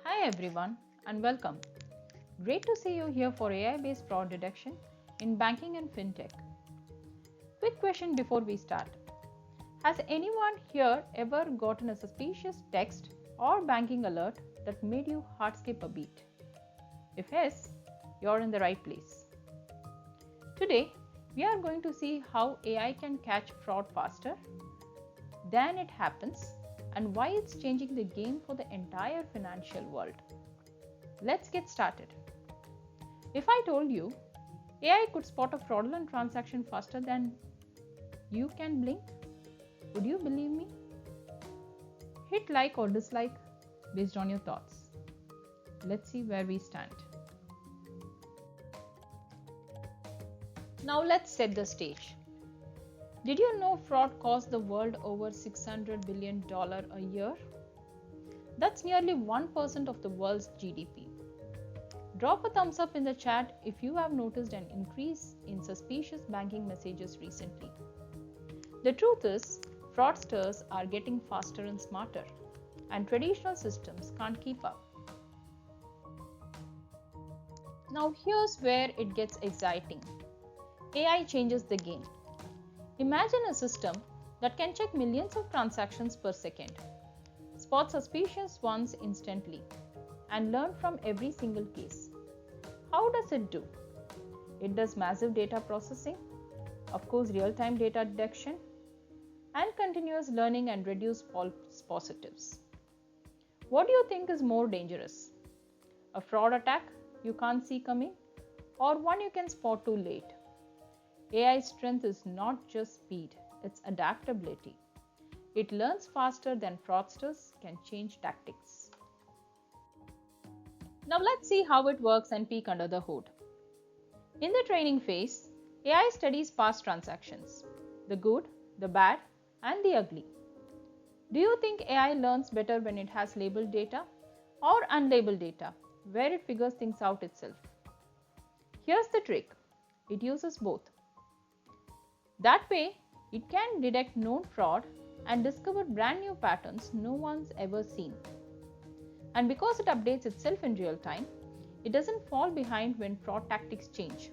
Hi everyone and welcome. Great to see you here for AI-based fraud detection in banking and fintech. Quick question before we start. Has anyone here ever gotten a suspicious text or banking alert that made you heart skip a beat? If yes, you're in the right place. Today, we are going to see how AI can catch fraud faster than it happens and why it's changing the game for the entire financial world. Let's get started. If I told you AI could spot a fraudulent transaction faster than you can blink, would you believe me? Hit like or dislike based on your thoughts. Let's see where we stand. Now let's set the stage. Did you know fraud costs the world over $600 billion a year? That's nearly 1% of the world's GDP. Drop a thumbs up in the chat if you have noticed an increase in suspicious banking messages recently. The truth is, fraudsters are getting faster and smarter, and traditional systems can't keep up. Now here's where it gets exciting. AI changes the game. Imagine a system that can check millions of transactions per second, spot suspicious ones instantly, and learn from every single case. How does it do? It does massive data processing, of course real-time data detection, and continuous learning and reduce false positives. What do you think is more dangerous? A fraud attack you can't see coming, or one you can spot too late? AI's strength is not just speed, it's adaptability. It learns faster than fraudsters can change tactics. Now let's see how it works and peek under the hood. In the training phase, AI studies past transactions, the good, the bad, and the ugly. Do you think AI learns better when it has labeled data or unlabeled data, where it figures things out itself? Here's the trick. It uses both. That way, it can detect known fraud and discover brand new patterns no one's ever seen. And because it updates itself in real time, it doesn't fall behind when fraud tactics change.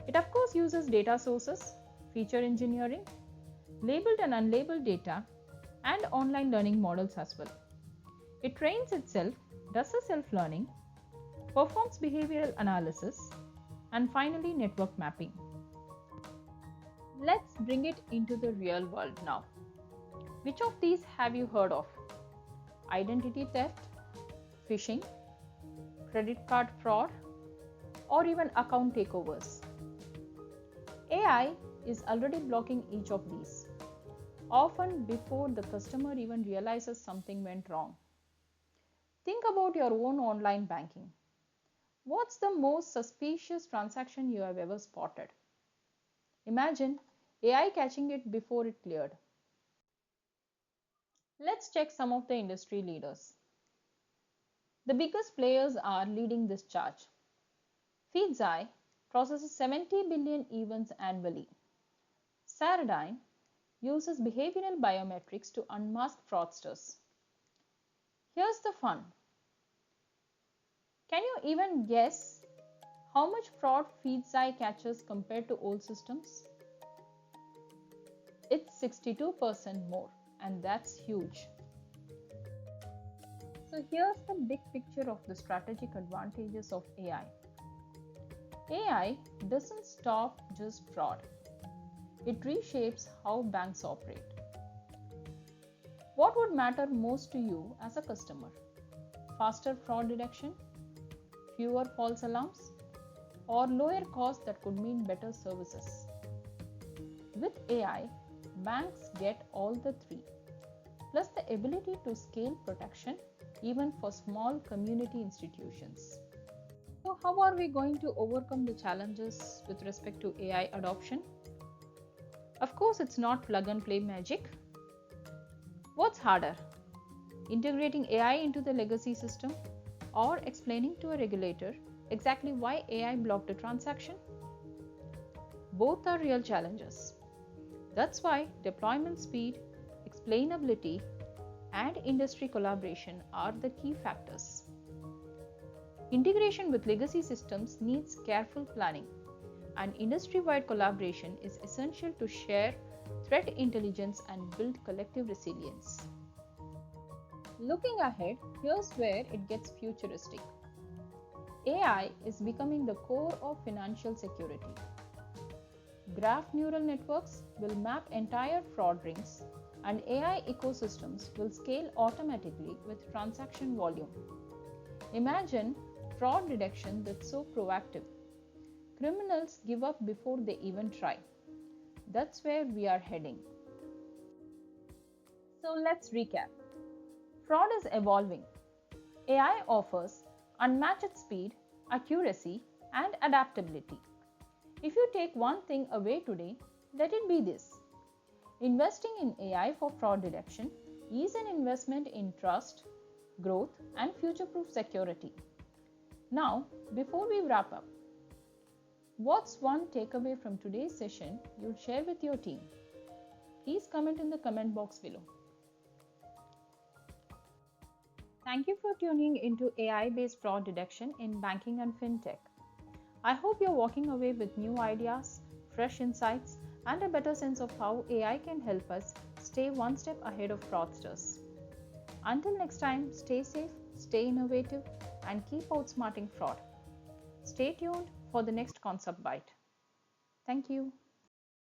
It of course uses data sources, feature engineering, labeled and unlabeled data, and online learning models as well. It trains itself, does a self-learning, performs behavioral analysis, and finally network mapping. Let's bring it into the real world now. Which of these have you heard of? Identity theft, phishing, credit card fraud, or even account takeovers? AI is already blocking each of these, often before the customer even realizes something went wrong. Think about your own online banking. What's the most suspicious transaction you have ever spotted? Imagine AI catching it before it cleared. Let's check some of the industry leaders. The biggest players are leading this charge. Feedzai processes 70 billion events annually. Ceradyne uses behavioral biometrics to unmask fraudsters. Here's the fun. Can you even guess how much fraud Feedzai catches compared to old systems? It's 62% more, and that's huge. So here's the big picture of the strategic advantages of AI. AI doesn't stop just fraud. It reshapes how banks operate. What would matter most to you as a customer? Faster fraud detection? Fewer false alarms? Or lower costs that could mean better services? With AI, banks get all the three, plus the ability to scale protection even for small community institutions. So how are we going to overcome the challenges with respect to AI adoption? Of course, it's not plug and play magic. What's harder? Integrating AI into the legacy system or explaining to a regulator exactly why AI blocked a transaction? Both are real challenges. That's why deployment speed, explainability, and industry collaboration are the key factors. Integration with legacy systems needs careful planning, and industry-wide collaboration is essential to share threat intelligence and build collective resilience. Looking ahead, here's where it gets futuristic. AI is becoming the core of financial security. Graph neural networks will map entire fraud rings, and AI ecosystems will scale automatically with transaction volume. Imagine fraud detection that's so proactive. Criminals give up before they even try. That's where we are heading. So let's recap. Fraud is evolving. AI offers unmatched speed, accuracy, and adaptability. If you take one thing away today, let it be this. Investing in AI for fraud detection is an investment in trust, growth, and future-proof security. Now, before we wrap up, what's one takeaway from today's session you'll share with your team? Please comment in the comment box below. Thank you for tuning into AI-based fraud detection in banking and fintech. I hope you're walking away with new ideas, fresh insights, and a better sense of how AI can help us stay one step ahead of fraudsters. Until next time, stay safe, stay innovative, and keep outsmarting fraud. Stay tuned for the next Concept Bite. Thank you.